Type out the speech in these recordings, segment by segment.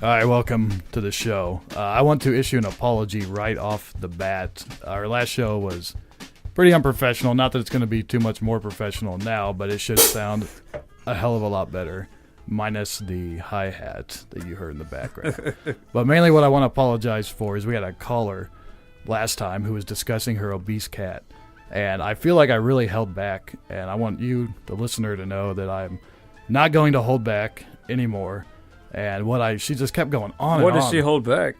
All right, welcome to the show. I want to issue an apology right off the bat. Our last show was pretty unprofessional. Not that it's going to be too much more professional now, but it should sound a hell of a lot better, minus the hi-hat that you heard in the background. But mainly what I want to apologize for is we had a caller last time who was discussing her obese cat. And I feel like I really held back, and I want you, the listener, to know that I'm not going to hold back anymore. And she just kept going on and on. What did she hold back?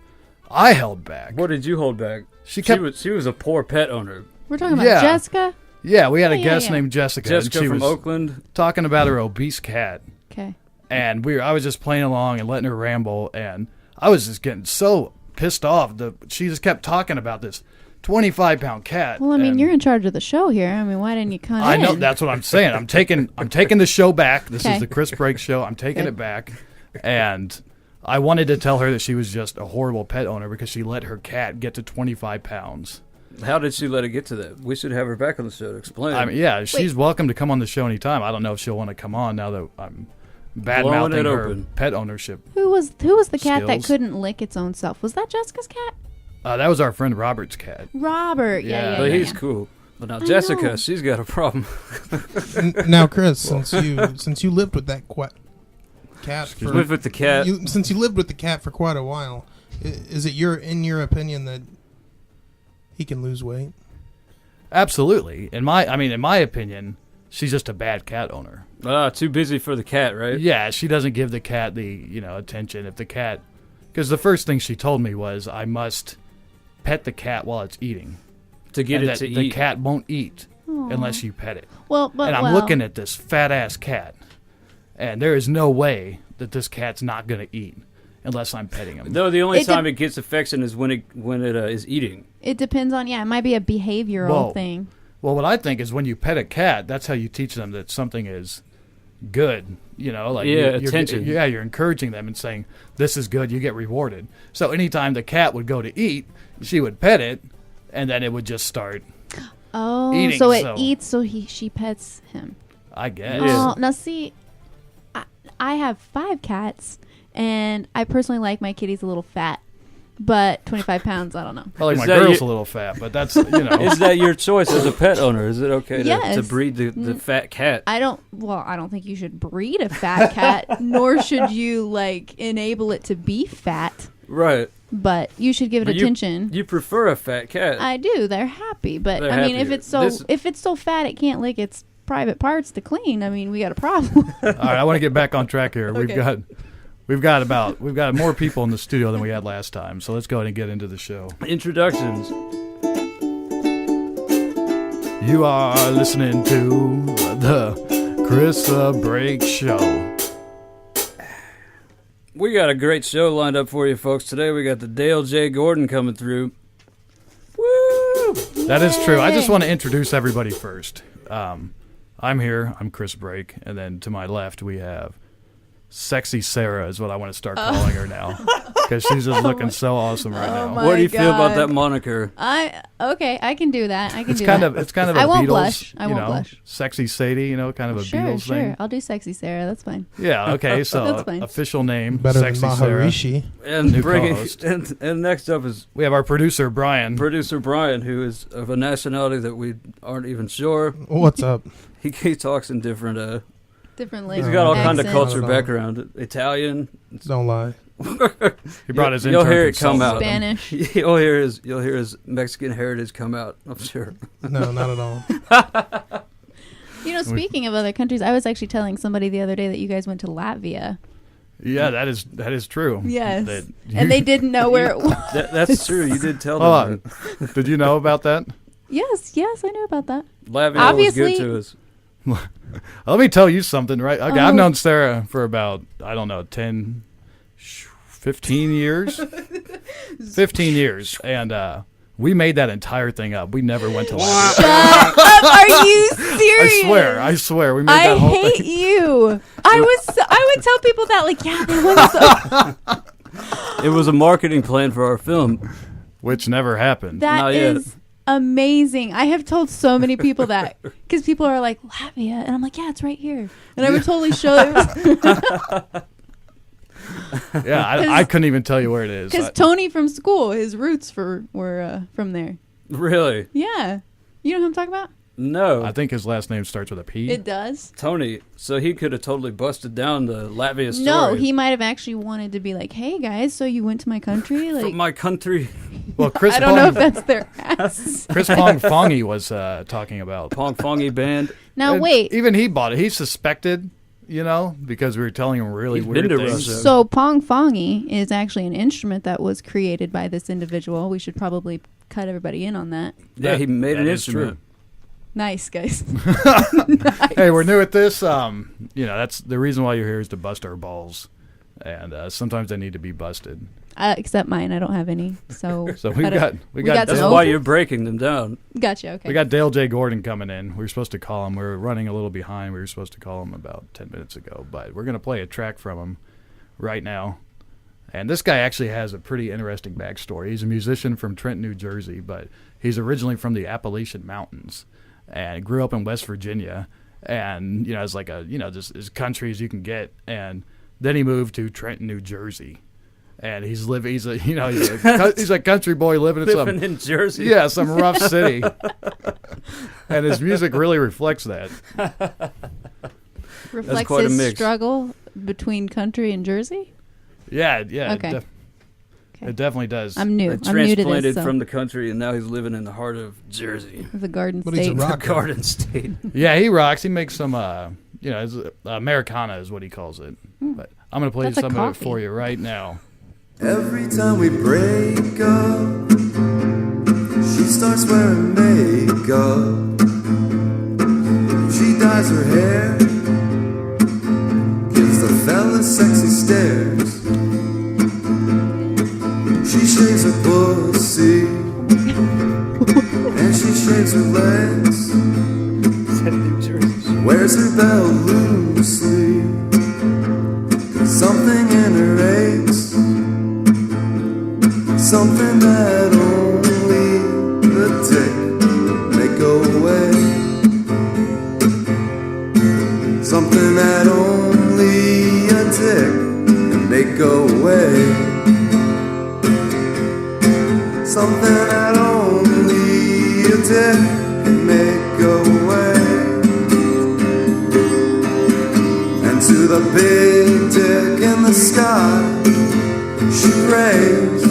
I held back. What did you hold back? She was a poor pet owner. We're talking about Jessica? Yeah, we had a guest named Jessica. Jessica and she from was Oakland. Talking about her obese cat. Okay. And I was just playing along and letting her ramble, and I was just getting so pissed off. She just kept talking about this 25-pound cat. Well, I mean, you're in charge of the show here. I mean, why didn't you come in? I know, that's what I'm saying. I'm taking the show back. This is the Chris Brake Show. I'm taking it back. And I wanted to tell her that she was just a horrible pet owner because she let her cat get to 25 pounds. How did she let it get to that? We should have her back on the show to explain. I mean, yeah, she's welcome to come on the show anytime. I don't know if she'll want to come on now that I'm bad-mouthing her pet ownership. Who was the cat that skills. couldn't lick its own self? Was that Jessica's cat? That was our friend Robert's cat. Robert, yeah. But he's cool. But now Jessica, she's got a problem. Now, Chris, since you lived with that cat, since you lived with the cat for quite a while, is it in your opinion that he can lose weight? Absolutely. In my opinion, she's just a bad cat owner. Too busy for the cat, right? Yeah, she doesn't give the cat the attention. If the cat, because the first thing she told me was I must pet the cat while it's eating to get it to eat. The cat won't eat unless you pet it. And I'm looking at this fat ass cat, and there is no way that this cat's not going to eat unless I'm petting him. No, the only time it gets affection is when it is eating. It depends on it might be a behavioral thing. Well, what I think is when you pet a cat, that's how you teach them that something is good. Attention. You're encouraging them and saying this is good. You get rewarded. So anytime the cat would go to eat, she would pet it, and then it would just start. Eating, so it eats, so she pets him. I guess. Oh, now see, I have 5 cats, and I personally like my kitties a little fat. But 25 pounds, I don't know. I like my girl's a little fat, but that's, Is that your choice as a pet owner? Is it okay to breed the fat cat? I don't think you should breed a fat cat, nor should you, enable it to be fat. Right. But you should give it attention. You prefer a fat cat. I do. They're happy. But, if it's so fat it can't lick its private parts to clean, we got a problem. All right, I want to get back on track here. Okay. We've got more people in the studio than we had last time, so let's go ahead and get into the show. Introductions. You are listening to the Chris Brake Show. We got a great show lined up for you folks today. We got the Dale J. Gordon coming through. Woo! That is true. I just want to introduce everybody first. I'm here. I'm Chris Brake, and then to my left we have Sexy Sarah is what I want to start calling her now because she's just looking so awesome right now. What do you feel about that moniker? I can do that. It's kind of a I won't Beatles, blush. I won't blush. Sexy Sadie, kind of a Beatles thing. Sure, I'll do Sexy Sarah. That's fine. Yeah, okay. So That's fine. Official name, better Sexy than Maharishi. Sarah. And new co-host. And next up is we have our producer Brian. Who is of a nationality that we aren't even sure. What's up? He talks in different. Different He's got all kind of accents. culture background. Italian. Don't lie. He brought his You'll intern hear it come out. Spanish. You'll hear his Mexican heritage come out, I'm sure. No, not at all. Speaking of other countries, I was actually telling somebody the other day that you guys went to Latvia. Yeah, that is true. Yes. And they didn't know where it was. That's true. You did tell them. Hold on. Did you know about that? Yes, I knew about that. Latvia was good to us. Let me tell you something, right? Okay, I've known Sarah for about, 10, 15 years. 15 years. And we made that entire thing up. We never went to Latvia. Shut up. Are you serious? I swear. We made that whole thing. I hate you. I would tell people that, they went It was a marketing plan for our film. Which never happened. That is amazing. I have told so many people that because people are like, Latvia, and I'm like, yeah, it's right here, and I would totally show them. Yeah, I couldn't even tell you where it is. Because Tony from school, his roots were from there. Really? Yeah. You know who I'm talking about? No. I think his last name starts with a P. It does. Tony. So he could have totally busted down the Latvia story. No, he might have actually wanted to be like, hey, guys, so you went to my country? Like, From my country. Well, Chris I don't know if that's their ass. Chris Pongfongi was talking about. Pongfongi band. Now, And wait. Even he bought it. He suspected, because we were telling him really weird been to things. Russia. So Pongfongi is actually an instrument that was created by this individual. We should probably cut everybody in on that. Yeah, he made an is instrument. true. Nice, guys. Hey, we're new at this. That's the reason why you're here is to bust our balls, and sometimes they need to be busted. Except mine, I don't have any. So we got That's why you're breaking them down. Gotcha. Okay. We got Dale J. Gordon coming in. We were supposed to call him. We were running a little behind. We were supposed to call him about 10 minutes ago, but we're gonna play a track from him right now. And this guy actually has a pretty interesting backstory. He's a musician from Trenton, New Jersey, but he's originally from the Appalachian Mountains and grew up in West Virginia. And, it's like just as country as you can get. And then he moved to Trenton, New Jersey. And he's a country boy living in Jersey. Yeah, some rough city. And his music really reflects that. Reflects quite a his mix. struggle between country and Jersey? Yeah. Okay. It definitely does. I'm new. They I'm new to transplanted this. from the country, and now he's living in the heart of Jersey. The Garden But he's State. a rocker. The Garden State. Yeah, he rocks. He makes some, Americana is what he calls it. But I'm going to play That's a some of it coffee. for you right now. Every time we break up, she starts wearing makeup. She dyes her hair, gives the fellas sexy stares. She shaves her pussy, and she shaves her legs. Wears her belt loosely, something in her aches. Something that only the dick may go away. Something that only a dick can make go away. Something that only a dick can make go away. And to the big dick in the sky, she prays.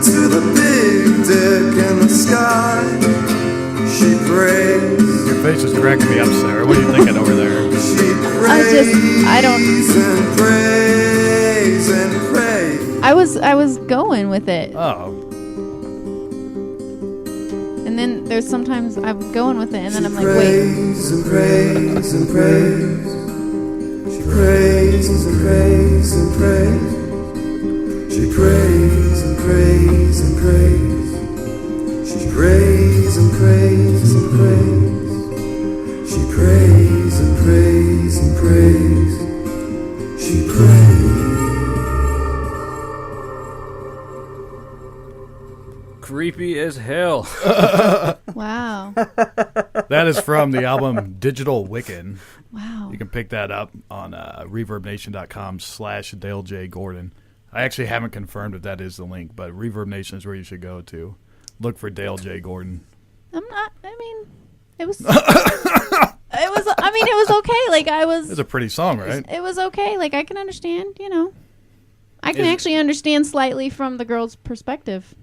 To the big dick in the sky, she prays. Your face is cracking me up, Sarah. What are you thinking over there? She prays. I don't. And prays and prays. I was going with it, Oh. and then there's sometimes I'm going with it, and then I'm like, wait. Prays and prays and prays. She prays and prays and prays. She prays and prays and prays. She prays and prays and prays. She prays and prays and prays. She prays. Creepy as hell. Wow. That is from the album Digital Wiccan. Wow. You can pick that up on ReverbNation.com/Dale J. Gordon. I actually haven't confirmed if that is the link, but Reverb Nation is where you should go to. Look for Dale J. Gordon. I'm not. I mean, it was. It was. I mean, it was okay. Like I was. It's a pretty song, right? It was okay. Like I can understand. I can Is it- actually understand slightly from the girl's perspective.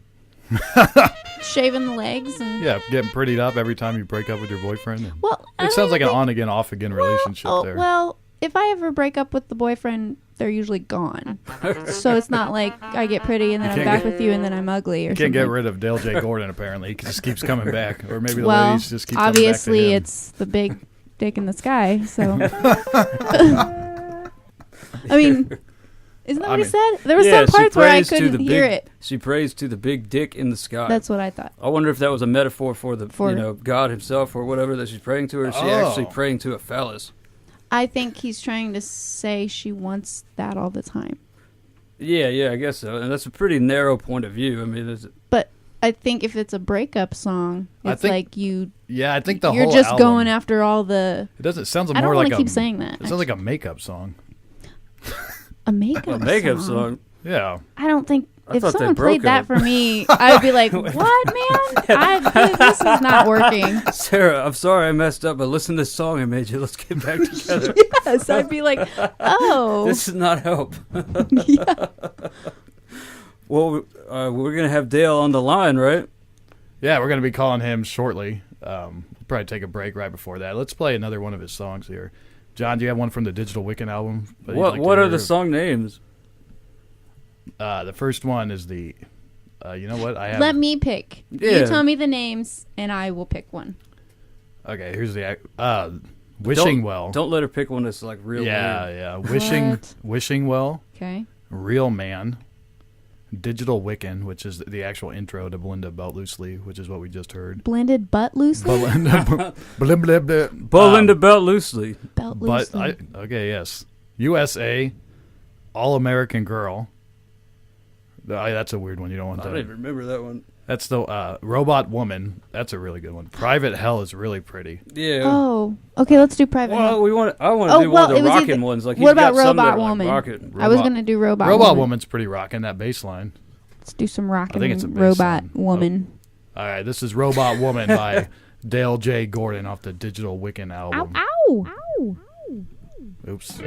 Shaving the legs and. Yeah, getting prettied up every time you break up with your boyfriend. Well, It sounds like an on-again, off-again relationship there. Well, if I ever break up with the boyfriend, they're usually gone. So it's not like I get pretty and then I'm can't back get- with you and then I'm ugly or You something. can't get rid of Dale J. Gordon, apparently. He just keeps coming back. Or maybe the Well, ladies just keep coming back to obviously him. it's the big dick in the sky. So, I mean, isn't that what he said? There were some parts where I couldn't hear it. She prays to the big dick in the sky. That's what I thought. I wonder if that was a metaphor for God himself or whatever that she's praying to, or is she actually praying to a phallus? I think he's trying to say she wants that all the time. Yeah, I guess so. And that's a pretty narrow point of view. I mean, But I think if it's a breakup song, it's like you. Yeah, I think the you're whole just album, going after all the. It doesn't. It sounds I don't more want like to keep saying that. It sounds like a makeup song. A makeup song. Yeah. I don't think if thought they someone broke played that up. for me, I would be like, "What, man? This is not working." Sarah, I'm sorry I messed up, but listen to this song I made you. Let's get back together. Yes, I'd be like, "Oh, This does not help. yeah." Well, we're going to have Dale on the line, right? Yeah, we're going to be calling him shortly. We'll probably take a break right before that. Let's play another one of his songs here. John, do you have one from the Digital Wiccan album? What are the song names? The first one is the... you know what? Let me pick. Yeah. You tell me the names, and I will pick one. Okay, here's the... Wishing Well. Don't let her pick one that's like real. Yeah. What? Wishing Well. Okay. Real Man. Digital Wiccan, which is the actual intro to Belinda Belt Loosely, which is what we just heard. Blended butt loosely. Belinda Belt Loosely. Belt loosely. Yes. USA, All American Girl. That's a weird one. You don't want I that. don't even remember that one. That's the Robot Woman. That's a really good one. Private Hell is really pretty. Yeah. Oh, okay. Let's do Private. Well, Hell. I want to do one of the it was rockin' either- ones. Like what about he's got some that Robot are, like, Woman? rockin'. I was gonna do Robot Robot Woman. Woman's pretty rocking, that bass line. Let's do some I think rockin' it's a bass Robot line. Woman. All right, this is Robot Woman by Dale J. Gordon off the Digital Wiccan Ow! album. Ow! Ow! Oops.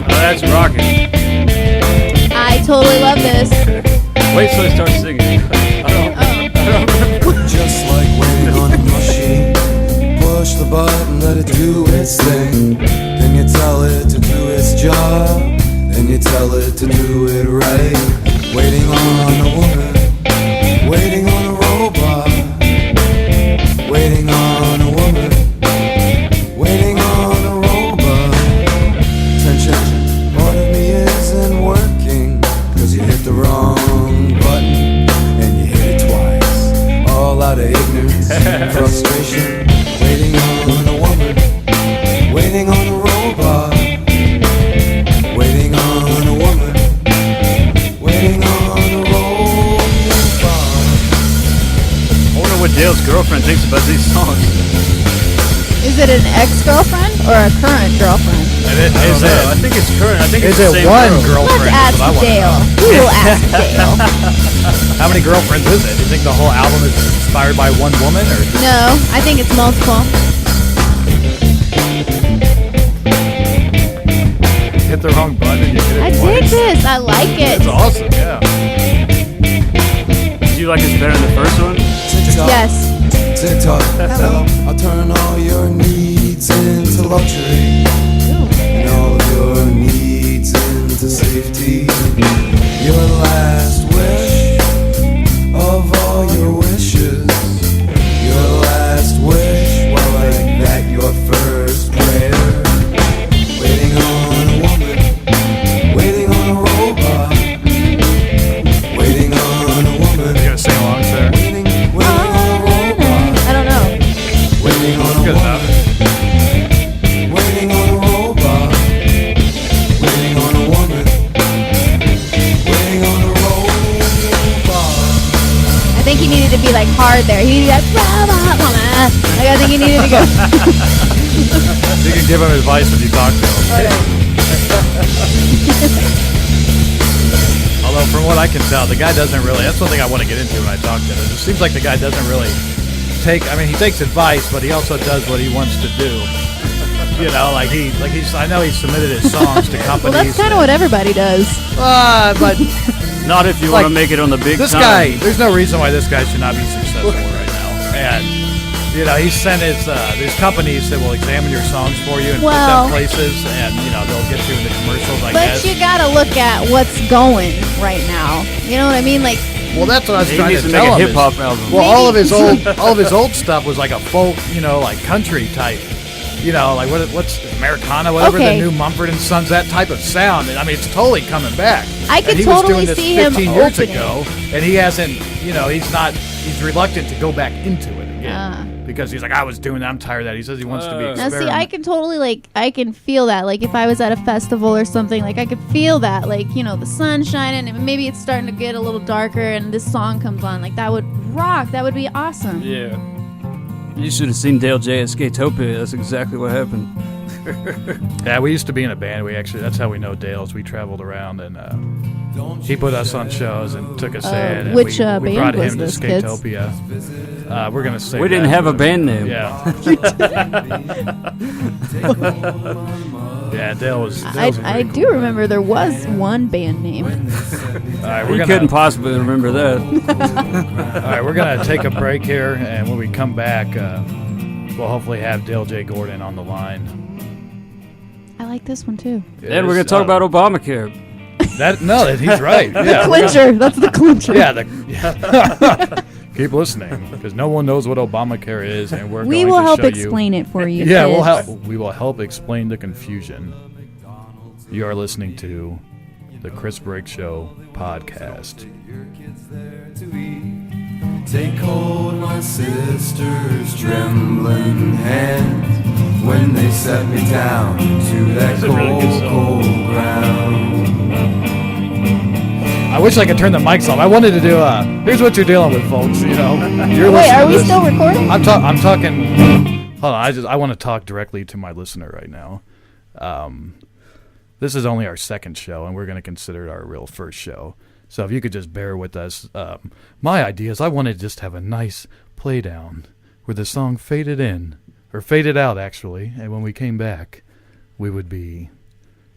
That's rocking. I totally love this. Wait till I start singing. Just like waiting on a machine. Push the button, let it do its thing. Then you tell it to do its job. Then you tell it to do it right. Waiting on a woman. Waiting on a robot. Waiting on a woman. Waiting on a robot. Tension, part of me isn't working. Cause you hit the wrong button. And you hit it twice. All out of ignorance, frustration. Waiting on a woman. Waiting on a robot. Waiting on a woman. Waiting on a robot. I wonder what Dale's girlfriend thinks about these songs. Is it an ex-girlfriend or a current girlfriend? I think it's current. I think Is it's it the same one girl. girlfriend? Let's That's what I ask wanna Dale. know. We will ask Dale. How many girlfriends is it? Do you think the whole album is inspired by one woman, or No, I think it's multiple. hit the wrong button and you hit it I dig twice? this. I like it. It's awesome, yeah. Do you like this better than the first one? Tick-tock, Yes. tick-tock, hello. I'll turn all your needs into luxury. And all your needs into safety. Your last wish of all your wishes. Your last wish, well, like that, your first prayer. Waiting on a woman. Waiting on a robot. Waiting on a woman. You gonna sing along, Sarah? Waiting on a robot. I don't know. Waiting on a Good enough. woman. Waiting on a robot. Waiting on a woman. Waiting on a robot. I think he needed to be like hard there. He needed that robot woman. Like, I think he needed to go. You can give him advice when you talk to him. Although, from what I can tell, the guy doesn't really. That's one thing I want to get into when I talk to him. It seems like the guy doesn't really take. I mean, he takes advice, but he also does what he wants to do. You know, like he's. I know he submitted his songs to companies. Well, that's kind of what everybody does. But Not if you Like, want to make it on the big this time. guy, there's no reason why this guy should not be successful right now. And you know, he's sent his. There's companies that will examine your songs for you and put Well- them places, and you know they'll get you in the commercials. I But guess. you gotta look at what's going right now. You know what I mean? Like, Well, that's what I was He trying needs to to tell make a him. hip hop album. Well, all of his old stuff was like a folk, you know, like country type, you know, like what's Americana, whatever Okay. the new Mumford and Sons, that type of sound. And I mean, it's totally coming back. I could and he totally was doing this see him 15 years opening. ago, and he hasn't, you know, he's reluctant to go back into it again. because he's like, I was doing that. I'm tired of that. He says he wants to be Now, experimental. see, I can totally, I can feel that. Like, if I was at a festival or something, I could feel that. Like, the sun's shining, and maybe it's starting to get a little darker, and this song comes on. Like, that would rock. That would be awesome. Yeah. You should have seen Dale J at Skatopia. That's exactly what happened. Yeah, we used to be in a band. That's how we know Dale's. We traveled around, and he put us on shows and took us in. And which we band brought was him to this, kids? Skatopia. We're going to say we didn't have a band name. Yeah. Yeah, Dale was I cool, do remember there was one band name. All right, You couldn't possibly remember that. All right, we're going to take a break here, and when we come back, we'll hopefully have Dale J. Gordon on the line. I like this one, too. And we're going to talk about Obamacare. He's right. Yeah. Clincher. That's the clincher. Yeah. Keep listening, because no one knows what Obamacare is, and we will help explain it for you. Yeah, kids. we will help explain the confusion. You are listening to the Chris Brake Show podcast. Take hold my sister's trembling hand when they set me down to that cold ground. I wish I could turn the mics off. I wanted to do here's what you're dealing with, folks. You're Wait, are listening to we this. still recording? I'm talking. Hold on, I want to talk directly to my listener right now. This is only our second show, and we're going to consider it our real first show. So if you could just bear with us. My idea is I want to just have a nice play down where the song faded in, or faded out, actually, and when we came back, we would be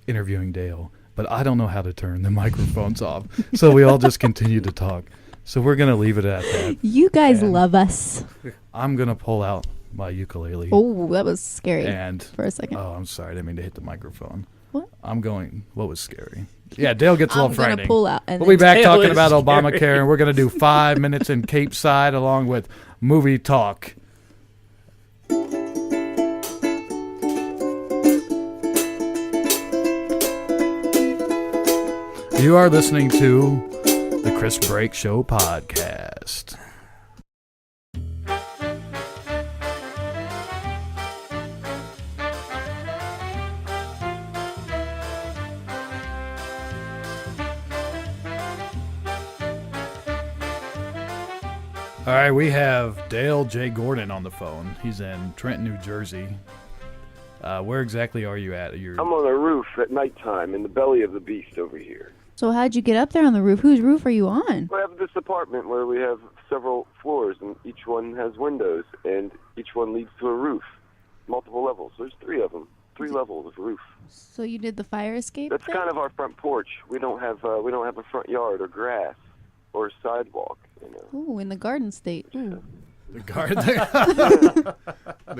interviewing Dale. But I don't know how to turn the microphones off, so we all just continue to talk. So we're going to leave it at that. You guys love us. I'm going to pull out my ukulele. Oh, that was scary And for a second. Oh, I'm sorry. I didn't mean to hit the microphone. What? What was scary? Yeah, Dale gets a little frightening. I'm going to pull out. And We'll be back Dale talking is about scary. Obamacare, and we're going to do 5 minutes in Cape Side along with movie talk. You are listening to the Chris Brake Show podcast. All right, we have Dale J. Gordon on the phone. He's in Trenton, New Jersey. Where exactly are you at? I'm on a roof at nighttime in the belly of the beast over here. So how'd you get up there on the roof? Whose roof are you on? I have this apartment where we have several floors, and each one has windows, and each one leads to a roof, multiple levels. There's 3 of them, 3 levels of roof. So you did the fire escape That's thing? kind of our front porch. We don't have a front yard or grass or a sidewalk. Ooh, in the Garden State. Ooh. The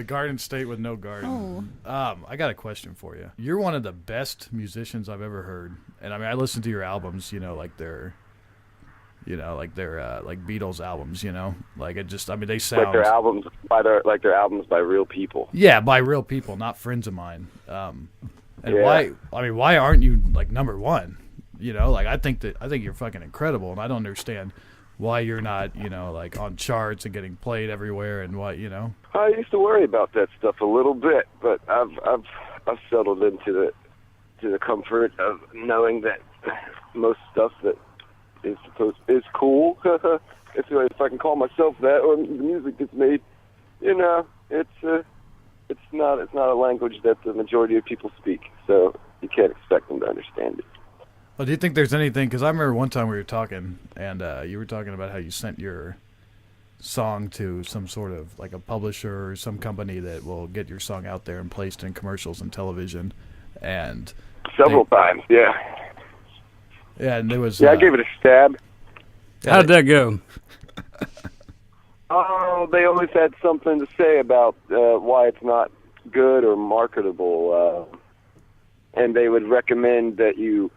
Garden State with no garden. Oh. I got a question for you. You're one of the best musicians I've ever heard, and I mean, I listen to your albums. Like their Beatles albums. They sound Like their albums by real people. Yeah, by real people, not friends of mine. And Yeah. why aren't you number one? I think you're fucking incredible, and I don't understand why you're not, on charts and getting played everywhere, and what. I used to worry about that stuff a little bit, but I've settled into the comfort of knowing that most stuff that is cool. If I can call myself that, or the music that's made, it's not a language that the majority of people speak, so you can't expect them to understand it. Well, do you think there's anything? Because I remember one time we were talking, and you were talking about how you sent your song to some sort of a publisher or some company that will get your song out there and placed in commercials and television, and several times, yeah. Yeah, and there was. I gave it a stab. How'd that go? Oh, they always had something to say about why it's not good or marketable, and they would recommend that you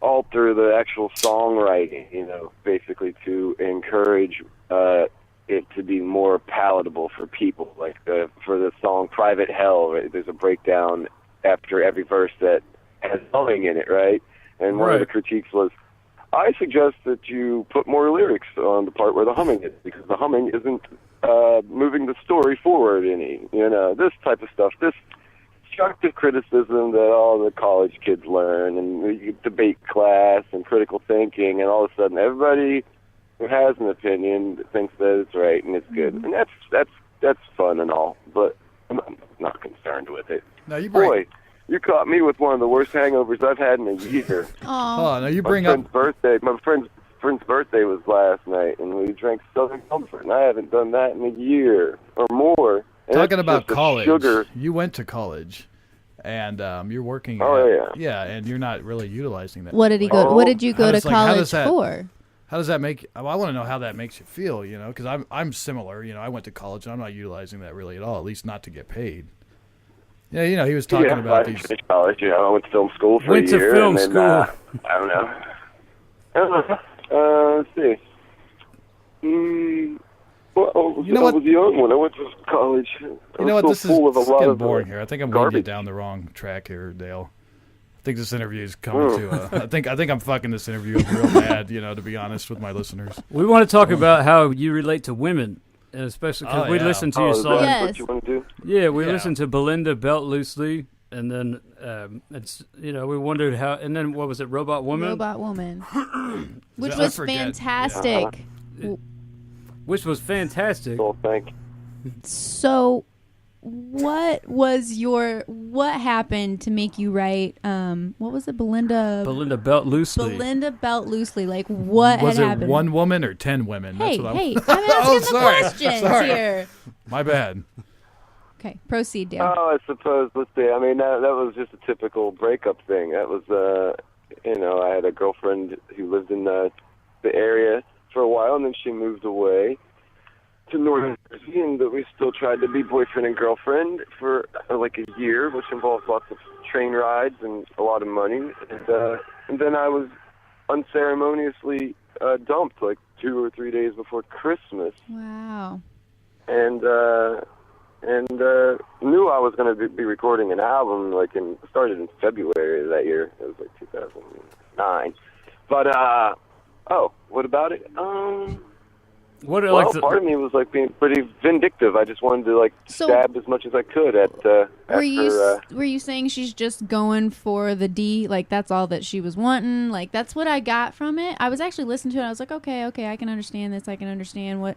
alter the actual songwriting, basically to encourage it to be more palatable for people. Like for the song Private Hell, right? There's a breakdown after every verse that has yelling in it, right? And one of the critiques was, I suggest that you put more lyrics on the part where the humming is, because the humming isn't moving the story forward any. This type of stuff, this constructive criticism that all the college kids learn, and the debate class and critical thinking, and all of a sudden everybody who has an opinion thinks that it's right and it's good, and that's fun and all, but I'm not concerned with it. No, Boy, you caught me with one of the worst hangovers I've had in a year. Oh, no, you bring up my friend's birthday was last night, and we drank Southern Comfort, and I haven't done that in a year or more. And talking about college, sugar. You went to college, and you're working. Yeah, and you're not really utilizing that. What did he go? What did you go to college for? How does that make? I want to know how that makes you feel. Because I'm similar. I went to college, and I'm not utilizing that really at all. At least not to get paid. Yeah, he was talking about these. College, I went to film school for a year. Went to film school. I don't know. Let's see. Well, I was young when I went to college. This is getting boring here. I think I'm leading you garbage. down the wrong track here, Dale. I think this interview is coming to. I think I'm fucking this interview up real bad. To be honest with my listeners. We want to talk about how you relate to women, and especially because we listened to your song. Yes. What you want to do? Yeah, we listened to Belinda Belt Loosely, and then we wondered how. And then what was it? Robot Woman. Robot Woman, which I was forget. fantastic. Which was fantastic. Well, thank you. So, what happened to make you write? What was it, Belinda Belt Loosely. Belinda Belt Loosely. Like, what Was had it happened? 1 woman or 10 women? Hey, That's what I'm asking the questions Sorry. here. My bad. Okay, proceed, Dale. Oh, I suppose. Let's see. I mean, that was just a typical breakup thing. That was, I had a girlfriend who lived in the area for a while, and then she moved away to Northern Jersey, and we still tried to be boyfriend and girlfriend for like a year, which involved lots of train rides and a lot of money. And then I was unceremoniously dumped like 2 or 3 days before Christmas. Wow. And knew I was going to be recording an album, started in February of that year. It was like 2009. But, what about it? Part of me was being pretty vindictive. I just wanted to stab as much as I could at were you saying she's just going for the D? Like, that's all that she was wanting? Like, that's what I got from it. I was actually listening to it. I was like, okay, I can understand this. I can understand what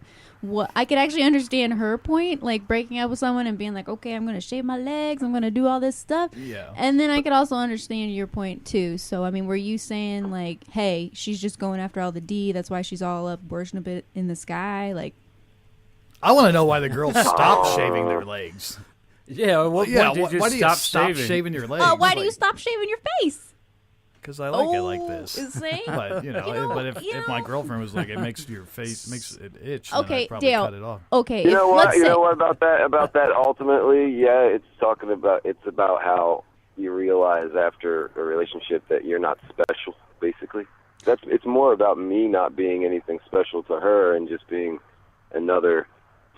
I could actually understand her point, like breaking up with someone and being like, okay, I'm going to shave my legs. I'm going to do all this stuff. Yeah. And then I could also understand your point too. So, I mean, were you saying like, hey, she's just going after all the D. That's why she's all up worshiping a bit in the sky. Like, I want to know why the girls stopped shaving their legs. Yeah, why do you stop shaving your legs? why do you stop shaving your face? Because I like it like this. See? But if my girlfriend was like, it makes your face makes it itch, then Okay, I'd probably Dale. cut it off. Okay, You know what? About that? Ultimately, yeah, it's about how you realize after a relationship that you're not special. Basically, it's more about me not being anything special to her and just being another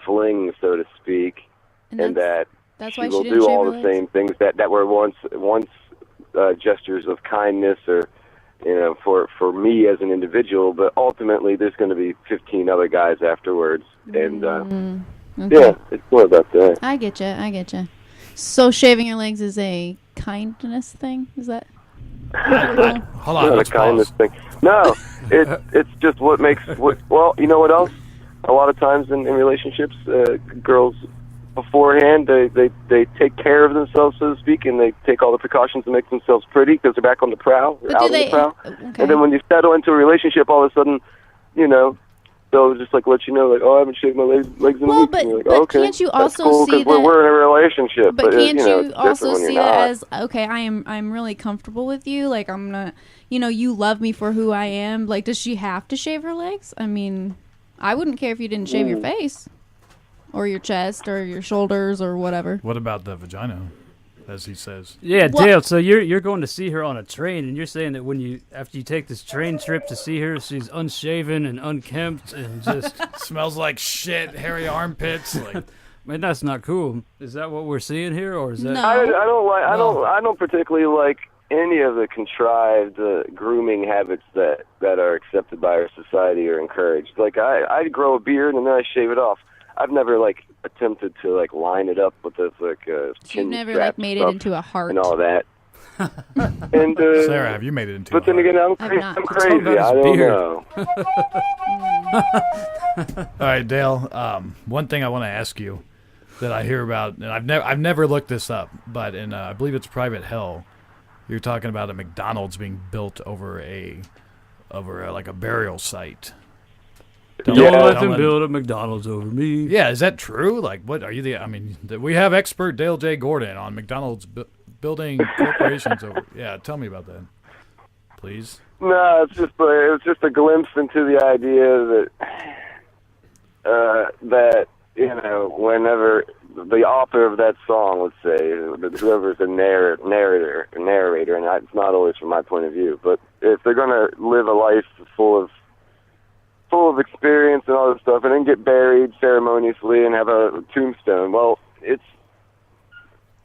fling, so to speak, and that that's she why will she didn't do shave all her the legs? same things that were once gestures of kindness or for me as an individual, but ultimately there's going to be 15 other guys afterwards, and okay. yeah, it's more about that. I get you. So shaving your legs is a kindness thing? Is that? Hold on, Not let's a kindness pause. thing. No, it's just what makes. Well, you know what else? A lot of times in relationships, girls beforehand they take care of themselves, so to speak, and they take all the precautions to make themselves pretty because they're back on the prowl, But out do on they? the prowl. Okay. And then when you settle into a relationship, all of a sudden, they'll just let you know, like, oh, I haven't shaved my legs in a week. But, And you're like, but okay, can't you that's also cool, see 'cause that? we're in a relationship? But can't it's you also different when see you're that not. as okay? I'm really comfortable with you. Like I'm not. You love me for who I am. Like, does she have to shave her legs? I mean, I wouldn't care if you didn't shave your face, or your chest, or your shoulders, or whatever. What about the vagina, as he says? Yeah, Dale. So you're going to see her on a train, and you're saying that after you take this train trip to see her, she's unshaven and unkempt and just Smells like shit, hairy armpits. Like, man, that's not cool. Is that what we're seeing here, or is that? No. I don't particularly like any of the contrived grooming habits that are accepted by our society are encouraged. Like I grow a beard and then I shave it off. I've never like attempted to like line it up with this like chin You've never strap like made it stuff into a heart and all that. And Sarah, have you made it into? But then again, I'm crazy. I don't know. All right, Dale. One thing I want to ask you that I hear about, and I've never looked this up, but in I believe it's Private Hell, you're talking about a McDonald's being built over like a burial site. Don't let them build a McDonald's over me. Yeah, is that true? Like, what are you? I mean, we have expert Dale J. Gordon on McDonald's building corporations over. Yeah, tell me about that, please. No, it was just a glimpse into the idea that whenever the author of that song, let's say, whoever's the narrator, and it's not always from my point of view, but if they're going to live a life full of experience and all this stuff, and then get buried ceremoniously and have a tombstone, well, it's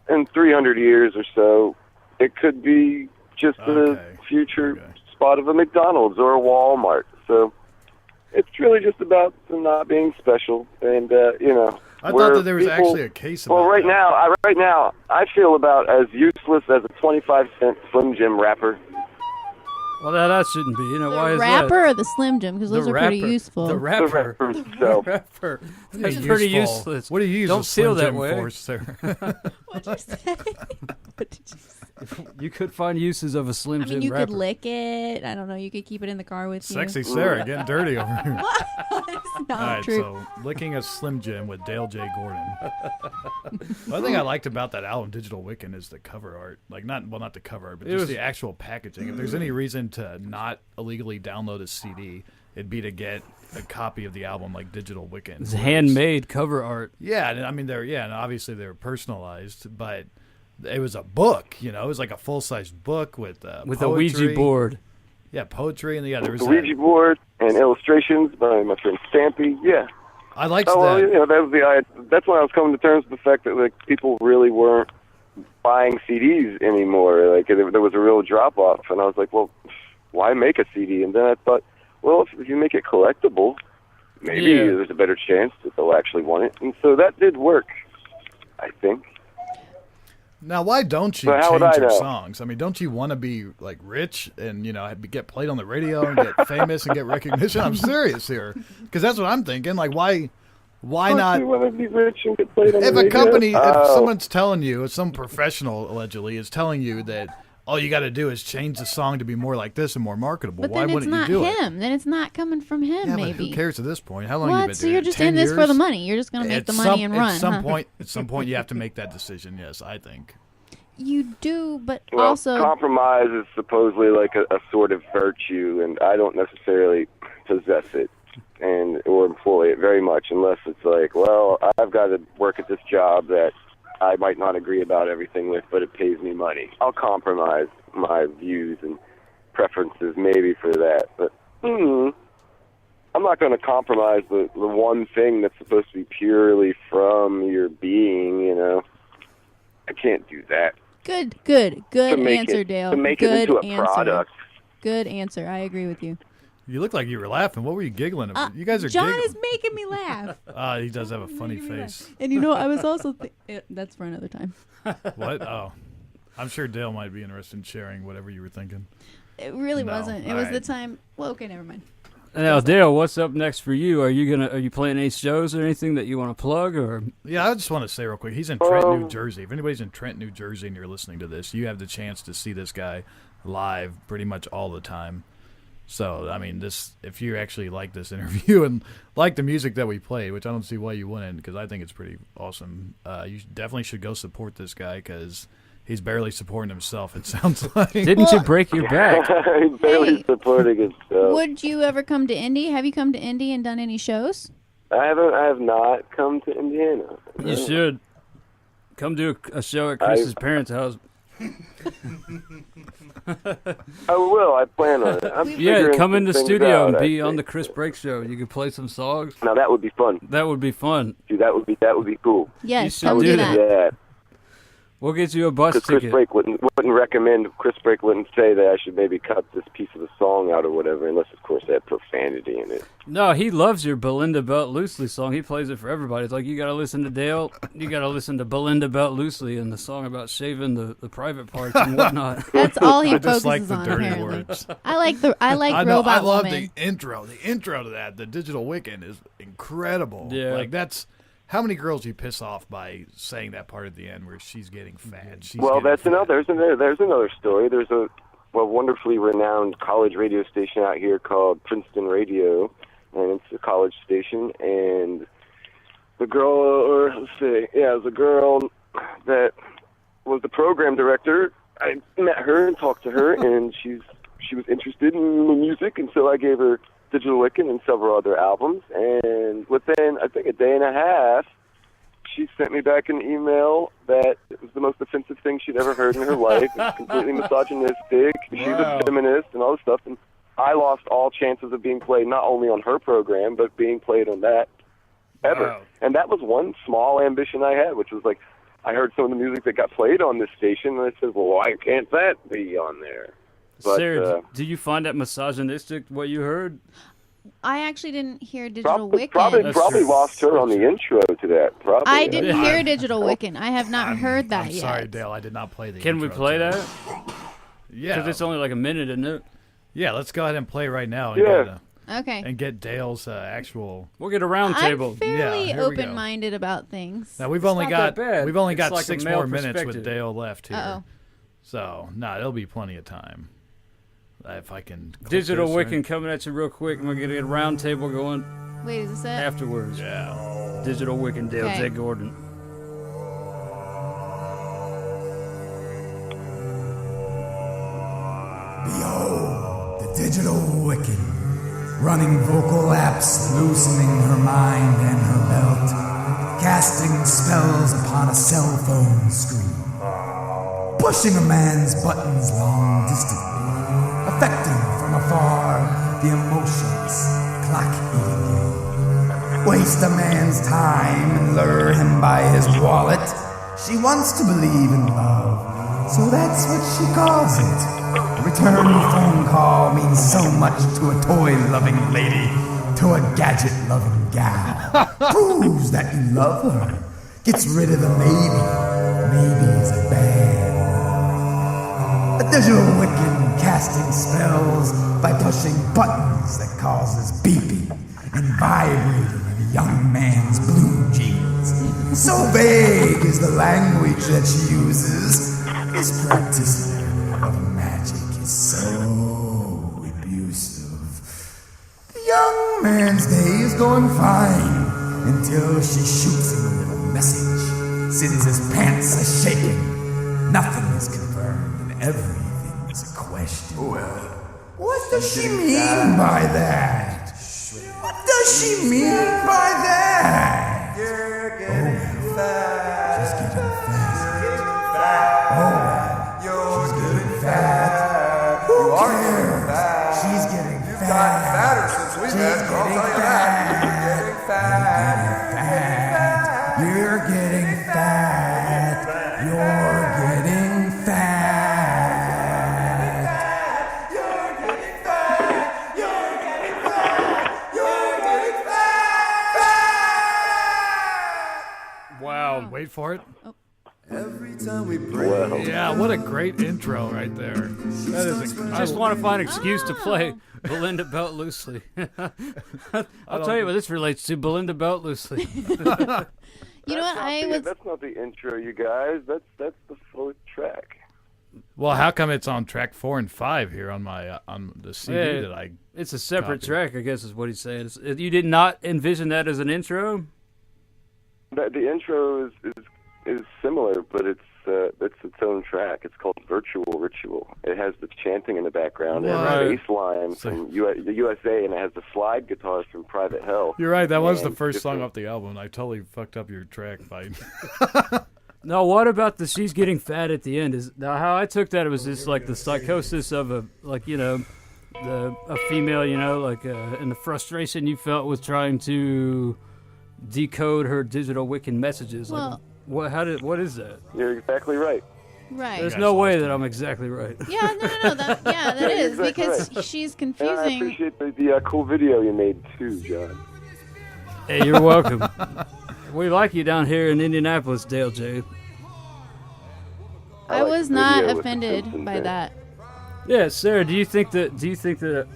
in 300 years or so, it could be just the future spot of a McDonald's or a Walmart. So it's really just about not being special, and I thought that there was actually a case about right now, I feel about as useless as a 25-cent Slim Jim wrapper. Well, that shouldn't be. Why is that? The rapper or the Slim Jim? Because those are pretty useful. The rapper. The rapper. That's pretty useless. What do you use Don't a Slim feel that Jim way. for, sir? What'd you say? What did you say? You could find uses of a Slim Jim you rapper. could lick it. I don't know. You could keep it in the car with you. Sexy Sarah getting dirty over here. It's not All right, true. so licking a Slim Jim with Dale J. Gordon. One thing I liked about that album, Digital Wiccan, is the cover art. Like, not the cover art, but just the actual packaging. If there's any reason to not illegally download a CD, it'd be to get a copy of the album, like Digital Wiccan. It's handmade cover art. Yeah, I mean, and obviously they're personalized, but it was a book, it was like a full-size book with a Ouija board. Yeah, poetry, and there was a Ouija board and illustrations by my friend Stampy. Yeah, I liked that. Well, that was that's when I was coming to terms with the fact that like people really weren't buying CDs anymore. Like there was a real drop-off, and I was like, well, why make a CD? And then I thought, well, if you make it collectible, maybe there's a better chance that they'll actually want it. And so that did work, I think. Now, why don't you change your songs? I mean, don't you want to be like rich and get played on the radio and get famous and get recognition? I'm serious here, because that's what I'm thinking. Like, why not? You want to be rich and get played on the radio? If a company, if someone's telling you, if some professional allegedly is telling you that all you got to do is change the song to be more like this and more marketable, but why wouldn't you do it? Then it's not him. Then it's not coming from him. Yeah, maybe. But who cares at this point? How long have you been So doing you're it? just 10 in this years? for the money. You're just going to make the money and run. At some point, you have to make that decision. Yes, I think. You do, but well, also compromise is supposedly like a sort of virtue, and I don't necessarily possess it or employ it very much, unless it's like, well, I've got to work at this job that I might not agree about everything with, but it pays me money. I'll compromise my views and preferences maybe for that, but I'm not going to compromise the one thing that's supposed to be purely from your being. I can't do that. Good answer, Dale. To make it into a product. Good answer. I agree with you. You look like you were laughing. What were you giggling about? You guys are John giggling. is making me laugh. He does have a funny face. And I was also that's for another time. What? Oh. I'm sure Dale might be interested in sharing whatever you were thinking. It really wasn't. It was the time. Well, okay, never mind. Now, Dale, what's up next for you? Are you playing any shows or anything that you want to plug? Or yeah, I just want to say real quick, he's in Trent, New Jersey. If anybody's in Trent, New Jersey, and you're listening to this, you have the chance to see this guy live pretty much all the time. So, I mean, if you actually like this interview and like the music that we played, which I don't see why you wouldn't, because I think it's pretty awesome, you definitely should go support this guy, because he's barely supporting himself, it sounds like. Didn't you break your back? He's barely supporting himself. Would you ever come to Indy? Have you come to Indy and done any shows? I have not come to Indiana. You should. Come do a show at Chris's parents' house. I will. I plan on it. Come in the studio and be on the Chris Break show. You could play some songs. Now that would be fun. That would be fun. Dude, that would be cool. Yes, come do that. Yeah. We'll get you a bus ticket. Chris Brake wouldn't say that I should maybe cut this piece of the song out or whatever, unless, of course, they had profanity in it. No, he loves your Belinda Belt Loosely song. He plays it for everybody. It's like, you got to listen to Dale, you got to listen to Belinda Belt Loosely and the song about shaving the private parts and whatnot. That's all he I focuses just like the on, dirty apparently. words. I like Robot I love Woman. the intro. The intro to that, the Digital Wiccan, is incredible. Yeah. Like, that's... How many girls you piss off by saying that part at the end where she's getting fat? There's another story. There's a wonderfully renowned college radio station out here called Princeton Radio, and it's a college station. And the girl, it was a girl that was the program director. I met her and talked to her, and she was interested in the music, and so I gave her Digital Wiccan and several other albums, and within, I think, a day and a half, she sent me back an email that it was the most offensive thing she'd ever heard in her life. It was completely misogynistic. She's a feminist and all this stuff, and I lost all chances of being played not only on her program, but being played on that ever. Wow. And that was one small ambition I had, which was like, I heard some of the music that got played on this station, and I said, well, why can't that be on there? But, Sarah, do you find that misogynistic, what you heard? I actually didn't hear Digital Wiccan. Probably lost her on the intro to that. Probably. I didn't hear Digital Wiccan. I have not heard that yet. Sorry, Dale. I did not play the Can we intro play to that? Yeah. Because it's only like a minute, isn't it? Yeah, let's go ahead and play right now. Okay. And get Dale's actual... We'll get a round table. I'm fairly here we go. open-minded about things. Now, we've only not that bad. got It's like 6 a male more minutes perspective. with Dale left here. Uh-oh. So, it'll be plenty of time. If I can... click Digital this, Wiccan right? coming at you real quick, and we're going to get a round table going Wait, is this it? afterwards. Yeah. Digital Wiccan, Dale, Okay. Ted Gordon. Behold, the digital Wiccan, running vocal laps, loosening her mind and her belt, casting spells upon a cell phone screen, pushing a man's buttons long distantly, affecting from afar the emotions, clock-eating game. Waste a man's time and lure him by his wallet. She wants to believe in love, so that's what she calls it. A return phone call means so much to a toy-loving lady, to a gadget-loving gal. Proves that you love her. Gets rid of the maybe. Maybe is a bad word. A digital Wiccan casting spells by pushing buttons that causes beeping and vibrating in a young man's blue jeans. So vague is the language that she uses. This practice of magic is so abusive. The young man's day is going fine until she shoots him with a message, sends his pants a-shaking. Nothing is confirmed and everything is a question. Well, what does she mean by that? What does she mean by that? You're getting fat. She's getting fat. Oh, well. She's getting fat. Who cares? She's getting fat. You've gotten fatter since we met. I'll tell you that. You're getting fat. You're getting fat. You're getting fat. Wow. Wait for it. Every time we break. Yeah, what a great intro right there. That is I incredible. just want to find an excuse to play Belinda Belt Loosely. I'll tell you what this relates to, Belinda Belt Loosely. You know what? That's not the intro, you guys. That's the full track. Well, how come it's on track 4 and 5 here on my on the CD Yeah, that I... It's a separate Copy. track, I guess is what he's saying. You did not envision that as an intro? The intro is similar, but it's its own track. It's called Virtual Ritual. It has the chanting in the background and What? the bass line from the USA, and it has the slide guitars from Private Hell. You're right, that was the And first song different- off the album. I totally fucked up your track by... No, what about the she's getting fat at the end? Is now how I took that, it was just like the psychosis of a female, and the frustration you felt with trying to decode her digital Wiccan messages. Well, What is that? You're exactly right. Right. There's no way that I'm exactly right. Yeah, no. That is exactly because right. she's And I confusing. appreciate the cool video you made too, John. Hey, you're welcome. We like you down here in Indianapolis, Dale J. I like was the not video with the offended Simpsons by in it. that. Yeah, Sarah. Do you think that?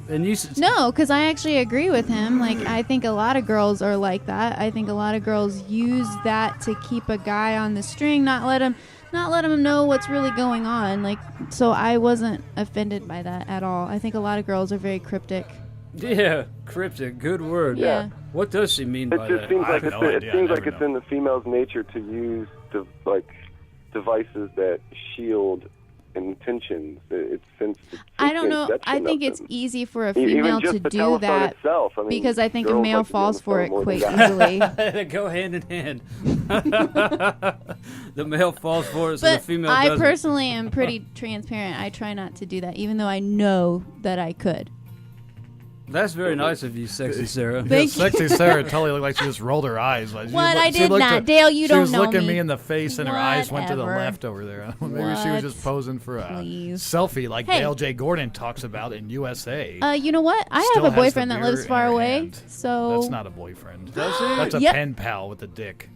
And you. No, because I actually agree with him. Like, I think a lot of girls are like that. I think a lot of girls use that to keep a guy on the string, not let him know what's really going on. Like, so I wasn't offended by that at all. I think a lot of girls are very cryptic. Yeah, cryptic. Good word. Yeah. What does she mean It by just that? seems I like have it's no it idea. seems I like never it's know. in the female's nature to use devices that shield intentions. It's since I don't know. inception I think of it's them. easy for a Even female just to the do telephone that itself. I mean, because I think a girls male like to be on falls the for phone it more than quite guys. easily. They go hand in hand. The male falls for it, so the But female I doesn't. personally am pretty transparent. I try not to do that, even though I know that I could. That's very nice of you, sexy Sarah. Thank you. Sexy Sarah totally looked like she just rolled her eyes. Like, What? I she did looked not. at- Dale, you don't know She was looking me. me in the face, and her eyes went to the Whatever. left over there. Maybe she was just posing for a Please. selfie, like Hey. Dale J. Gordon talks about in USA. You know what? I Still have a has boyfriend the that beer lives in far her away, hand. so That's not a boyfriend. Does he? That's a Yep. pen pal with a dick.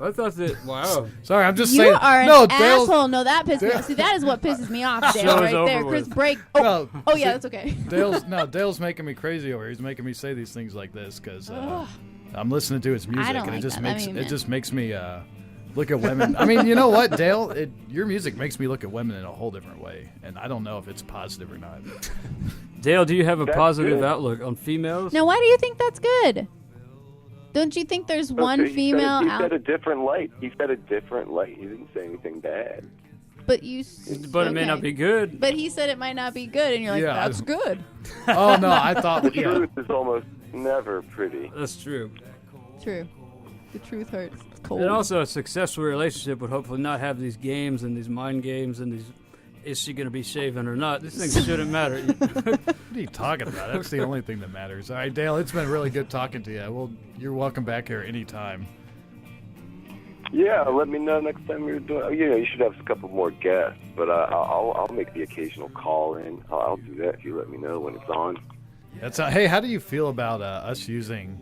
I thought that. Wow. Sorry, I'm just you saying. are an no, Dale's, asshole. No, that pisses me Dale- off. See, that is what pisses me off, Dale, Show's right over there. Chris, with. break. Oh, No, oh yeah, see, that's okay. Dale's making me crazy over here. He's making me say these things like this because I'm listening to his music, don't and like it just that. makes I mean, it man. just makes me look at women. I mean, you know what, Dale? Your music makes me look at women in a whole different way, and I don't know if it's positive or not. Dale, do you have a That's positive good. outlook on females? Now, why do you think that's good? Don't you think there's one Okay, female he out? said a different light. He said a different light. He didn't say anything bad. But you. But it may not be good. But he said it might not be good, and you're like, Yeah, I that's good. Oh no, I thought The yeah. truth is almost never pretty. That's true. True. The truth hurts. It's cold. And also, a successful relationship would hopefully not have these games and these mind games and these. Is she going to be shaven or not? These things shouldn't matter. What are you talking about? That's the only thing that matters. All right, Dale, it's been really good talking to you. Well, you're welcome back here anytime. Yeah, let me know next time you're doing. You know, you should have a couple more guests, but I'll make the occasional call in. I'll do that if you let me know when it's on. That's hey, how do you feel about us using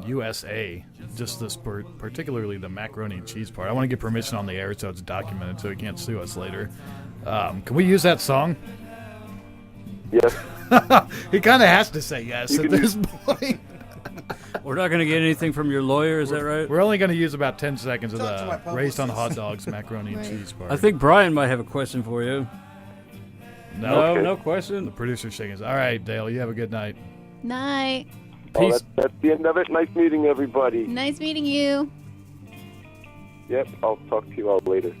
USA? Just this particularly the macaroni and cheese part. I want to get permission on the air so it's documented so he can't sue us later. Can we use that song? Yes. He kind of has to say yes You at can this point. We're not going to get anything from your lawyer, is that right? We're only going to use about 10 seconds of Talk to my the raised on publicist. hot dogs macaroni and Right. cheese part. I think Brian might have a question for you. no, Okay. No the question. producer's shaking his. All right, Dale, you have a good night. Night. Oh, Peace. that's the end of it. Nice meeting everybody. Nice meeting you. Yep, I'll talk to you all later.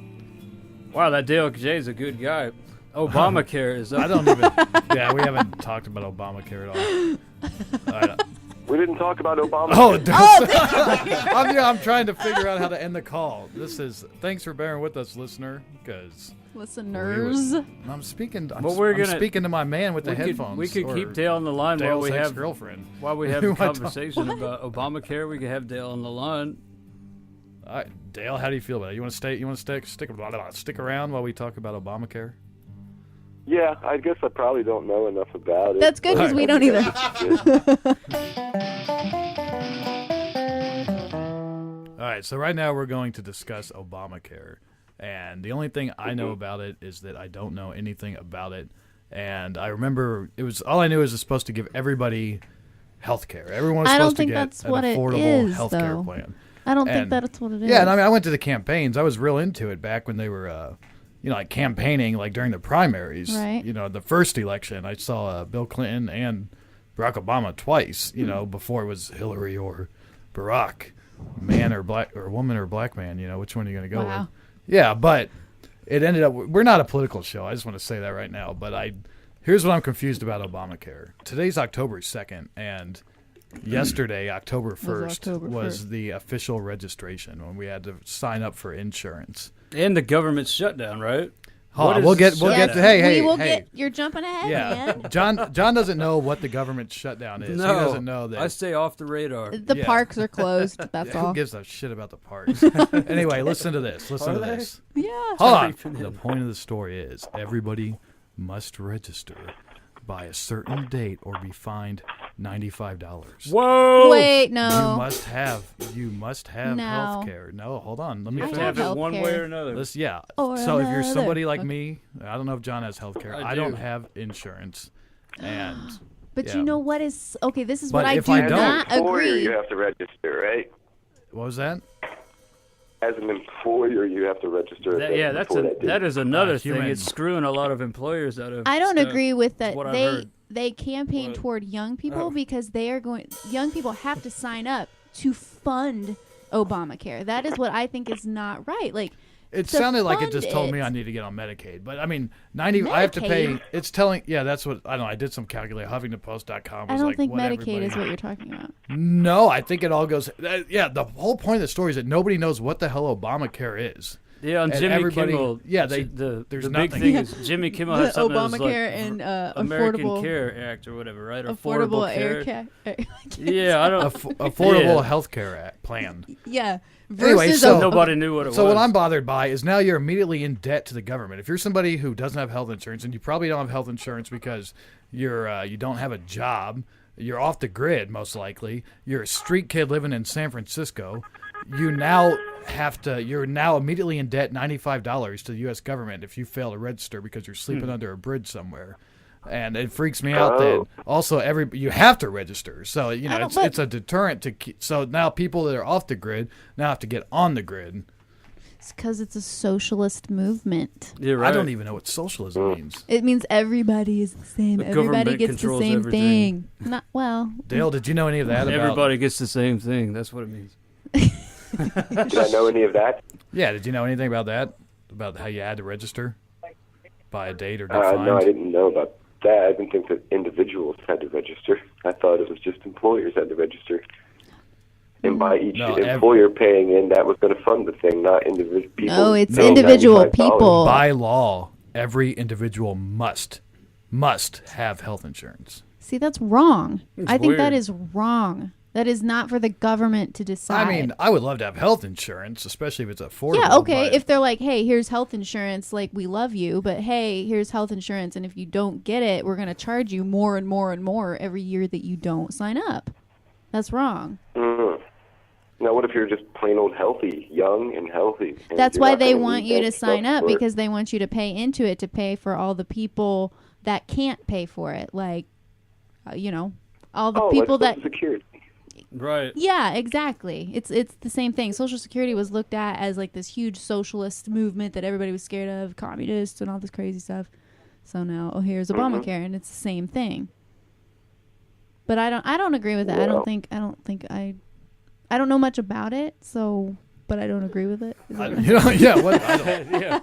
Wow, that Dale J's a good guy. Obamacare is up. I don't even. Yeah, we haven't talked about Obamacare at all. All right. We didn't talk about Obama. I'm trying to figure out how to end the call. Thanks for bearing with us, listener, because Listeners. I'm speaking. I'm, Well, we're I'm gonna- speaking to my man with the We headphones. could or keep Dale on the line while Dale's we have ex-girlfriend. a Who am I talking- conversation about Obamacare. We could have Dale on the line. All right, Dale, how do you feel about it? You want to stay? You want to stick around while we talk about Obamacare? Yeah, I guess I probably don't know enough about it. That's good because we don't either. All right, so right now we're going to discuss Obamacare. And the only thing I Mm-hmm. know about it is that I don't know anything about it. And I remember all I knew is it's supposed to give everybody health care. Everyone was I don't supposed to think get that's an what it affordable is, health care though. plan. I don't think And- that's what it is. Yeah, and I went to the campaigns. I was real into it back when they were, like campaigning, like during the primaries. Right. The first election, I saw Bill Clinton and Barack Obama twice. Before it was Hillary or Barack, man or black or woman or black man. Which one are you going to go Wow. with? Yeah, but it ended up. We're not a political show. I just want to say that right now. But here's what I'm confused about Obamacare. Today's October 2nd, and yesterday, October 1st, October was 1st. the official registration when we had to sign up for insurance. And the government shutdown, right? Hold on, we'll get hey, we will hey. get. You're jumping ahead, man. John doesn't know what the government shutdown is. No, he doesn't know that. I stay off the radar. The parks are closed. That's all. Who gives a shit about the parks? Anyway, listen to this. Yeah. Hold on. The point of the story is everybody must register by a certain date or be fined $95. Whoa! Wait, no. You must have health care. No, hold on. Let me I finish. have Have it one healthcare. way or another. So if you're somebody like me, I don't know if John has health care. I do. don't have insurance. And But you know what is okay? This is But what I if do I don't- not As an employer, agree. you have to register, right? what was that? As an employer, you have to register. That is another thing. human. It's screwing a lot of employers out of. I don't stuff. agree with that. What I've heard. They campaign toward young people because they are going. Young people have to sign up to fund Obamacare. That is what I think is not right. Like It to sounded like it fund just told me it. I need to get on Medicaid. But I mean, I have to pay. Medicaid? It's telling. Yeah, that's what I don't know. I did some calculate. HuffingtonPost.com was I don't like think what Medicaid everybody- is what you're talking about. No, I think it all goes. Yeah, the whole point of the story is that nobody knows what the hell Obamacare is. Yeah, on And Jimmy everybody- Kimmel. yeah, the there's big nothing. thing is Jimmy Kimmel has something that was like Obamacare and American affordable Care Act or whatever, right? affordable care. air Yeah, I don't. Affordable Health Care Plan. Yeah. Anyway, Versus so- Nobody knew what it was. So what I'm bothered by is now you're immediately in debt to the government. If you're somebody who doesn't have health insurance, and you probably don't have health insurance because you don't have a job, you're off the grid most likely. You're a street kid living in San Francisco. You're now immediately in debt $95 to the U.S. government if you fail to register because you're sleeping under a bridge somewhere. And it freaks me out that also you have to register. So it's a deterrent to keep. So now people that are off the grid now have to get on the grid. It's because it's a socialist movement. You're right. I don't even know what socialism means. It means everybody is the same. The Everybody government gets the controls same everything. thing. Not well. Dale, did you know any of that? Everybody gets the same thing. That's what it means. Did I know any of that? Yeah, did you know anything about that? About how you had to register by a date or get fined? No, I didn't know about that. I didn't think that individuals had to register. I thought it was just employers had to register. And by each employer paying in, that was going to fund the thing, not individual people. No, it's individual people. By law, every individual must have health insurance. See, that's wrong. I think that weird. is wrong. That is not for the government to decide. I mean, I would love to have health insurance, especially if it's affordable. yeah, okay. but- If they're like, hey, here's health insurance, like, we love you, but hey, here's health insurance, and if you don't get it, we're going to charge you more and more and more every year that you don't sign up. That's wrong. Now, what if you're just plain old healthy, young and healthy? And That's you're why not they gonna want need you that to sign stuff up, for- because they want you to pay into it to pay for all the people that can't pay for it. Like, all the people like that... Social Security. Right. Yeah, exactly. It's the same thing. Social Security was looked at as like this huge socialist movement that everybody was scared of, communists and all this crazy stuff. So now, here's Obamacare, and it's the same thing. But I don't agree with that. Well. I don't know much about it, so, but I don't agree with it. Is that right? Yeah.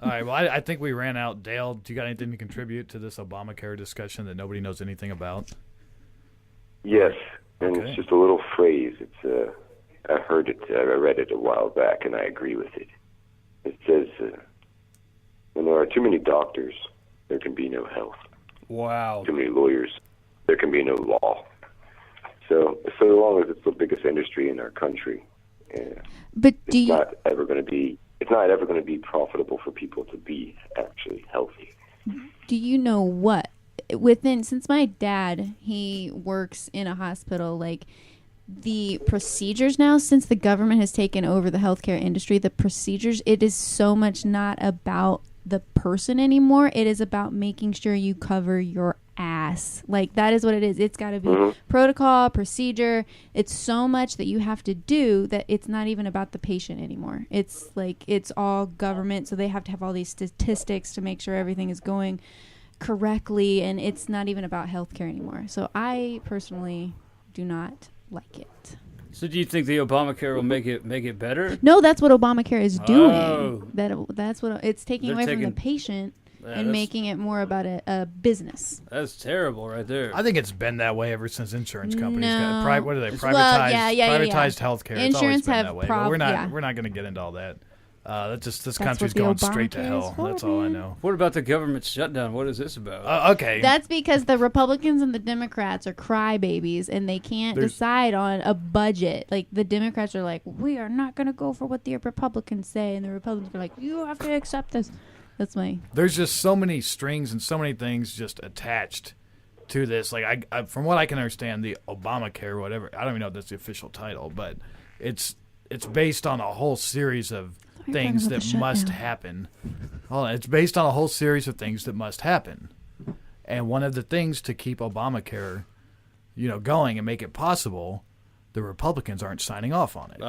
All right, well, I think we ran out. Dale, do you got anything to contribute to this Obamacare discussion that nobody knows anything about? Yes, and Okay. it's just a little phrase. It's I heard it. I read it a while back, and I agree with it. It says, "When there are too many doctors, there can be no health. Wow. Too many lawyers, there can be no law." So long as it's the biggest industry in our country, But it's not ever going to be profitable for people to be actually healthy. do you know what? Since my dad, he works in a hospital, like, the procedures now, since the government has taken over the healthcare industry, the procedures, it is so much not about the person anymore. It is about making sure you cover your ass. Like, that is what it is. It's got to be protocol, procedure. It's so much that you have to do that it's not even about the patient anymore. It's like, it's all government, so they have to have all these statistics to make sure everything is going correctly, and it's not even about healthcare anymore. So I personally do not like it. So do you think the Obamacare will make it better? No, that's what Obamacare is doing. Oh. That's what it's taking They're away from taking- the patient Yeah, and that's- making it more about a business. That's terrible right there. I think it's been that way ever since insurance companies No. what are they? Well, yeah. Privatized healthcare. It's always Insurance been have that way. But we're not yeah. we're not going to get into all that. This country's going straight to hell. That's all I know. What about the government shutdown? What is this about? Okay. That's because the Republicans and the Democrats are crybabies, and they can't decide on a budget. Like, the Democrats are like, we are not going to go for what the Republicans say, and the Republicans are like, you have to accept this. That's my... There's just so many strings and so many things just attached to this. Like, I from what I can understand, the Obamacare, whatever, I don't even know if that's the official title, but it's based on a whole series of things that must happen. Hold on, it's based on a whole series of things that must happen. And one of the things to keep Obamacare, going and make it possible, the Republicans aren't signing off on it.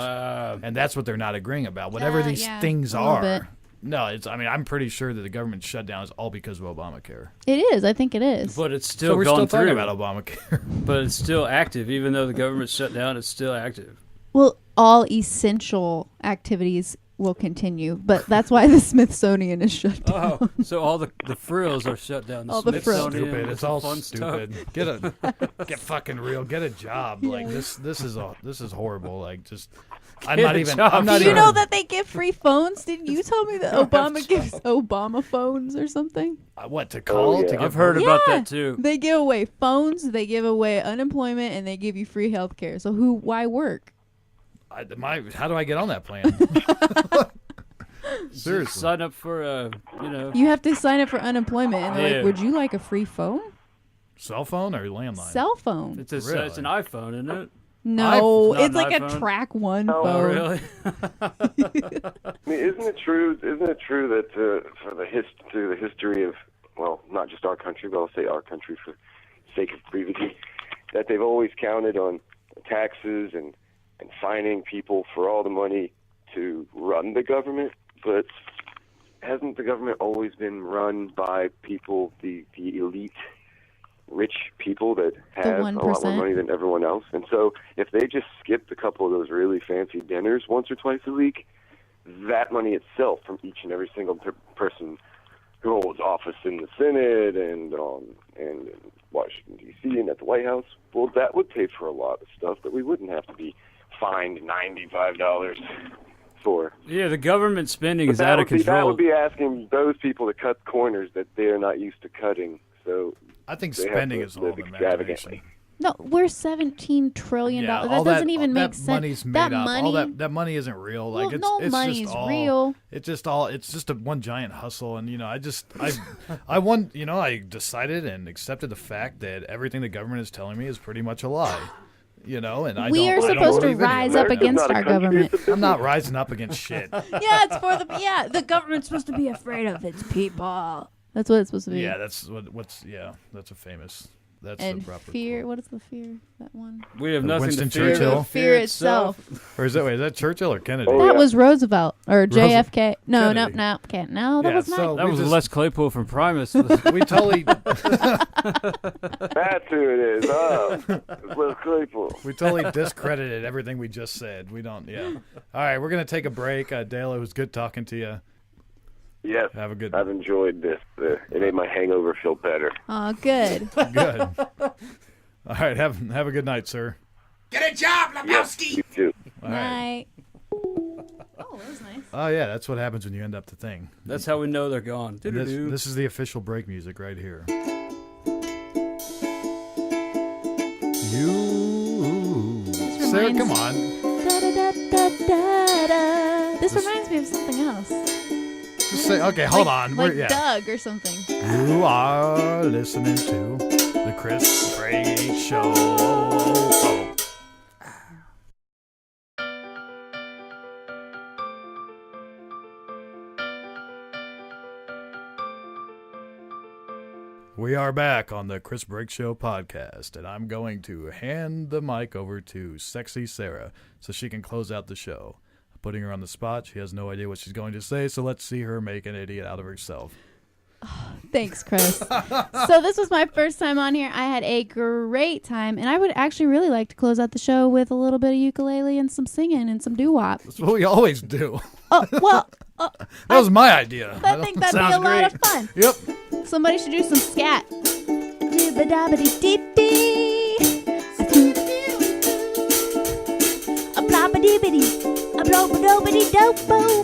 And that's what they're not agreeing about. Whatever these things are. No, I'm pretty sure that the government shutdown is all because of Obamacare. It is. I think it is. But it's still so we're going still through. talking about Obamacare. But it's still active. Even though the government shut down, it's still active. Well, all essential activities will continue, but that's why the Smithsonian is shut down. Oh, so all the frills are shut down. All the frills. Stupid. It's all stupid. Get fucking real. Get a job. Like this is horrible. Like just. I'm not even. Do you know that they give free phones? Didn't you tell me that Obama gives Obama phones or something? What to call? Yeah. To I've heard about that too. They give away phones, they give away unemployment, and they give you free health care. So why work? How do I get on that plan? Seriously. Sign up for You have to sign up for unemployment, and they're like, "Would you like a free phone?" Cell phone or landline? Cell phone. It's an iPhone, isn't it? No, it's like iPhone. a track one Oh, phone. Really? I mean, isn't it true that for the history of, well, not just our country, but I'll say our country for sake of brevity, that they've always counted on taxes and fining people for all the money to run the government, but hasn't the government always been run by people, the elite, rich people that have a lot more money than everyone else? And so if they just skipped a couple of those really fancy dinners once or twice a week, that money itself from each and every single person who holds office in the Senate and in Washington, D.C. and at the White House, well, that would pay for a lot of stuff that we wouldn't have to be fined $95 for. Yeah, the government spending is out of control. That would be asking those people to cut corners that they're not used to cutting. So I think spending is all the imagination. No, we're $17 trillion. Yeah, that doesn't even make sense. Money's made up. That money isn't real. Like well, it's money's just all real. It's just a one giant hustle. And I decided and accepted the fact that everything the government is telling me is pretty much a lie. And we are supposed to rise up against our government. I'm not rising up against shit. It's for the government's supposed to be afraid of its people. That's what it's supposed to be. Yeah, that's that's a famous. That's and the proper fear. quote. What is the fear? That one. We have nothing Winston to fear. Churchill? Fear itself. Or is that Churchill or Kennedy? That was Roosevelt or JFK. No, Kennedy. No, that was not. So that was Les Claypool from Primus. We totally. That's who it is. Oh, it's Les Claypool. We totally discredited everything we just said. We don't. Yeah. All right, we're gonna take a break. Dale, it was good talking to you. Yes, have a good. I've enjoyed this. It made my hangover feel better. Oh, good. Good. All right, have a good night, sir. Get a job, Lebowski! Yes, you too. All right. Night. Oh, that was nice. Oh yeah, that's what happens when you end up the thing. That's how we know they're gone. This is the official break music right here. Sarah, come on. This reminds me of something else. Just say, okay, hold on. Like Doug or something. You are listening to the Chris Bray Show. We are back on the Chris Brake Show podcast, and I'm going to hand the mic over to Sexy Sarah so she can close out the show. Putting her on the spot, she has no idea what she's going to say, so let's see her make an idiot out of herself. Thanks, Chris. So this was my first time on here. I had a great time, and I would actually really like to close out the show with a little bit of ukulele and some singing and some doo-wop. That's what we always do. Oh, well... that was my idea. I think that'd be a lot of fun. Yep. Somebody should do some scat.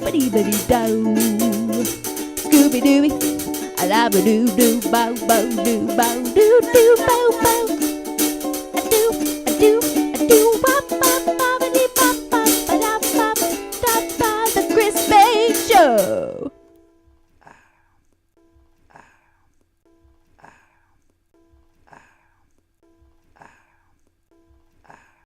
A Scooby-Doo. Scooby-Dooby. A la ba doo doo bow bow doo bow doo doo bow bow. A doo.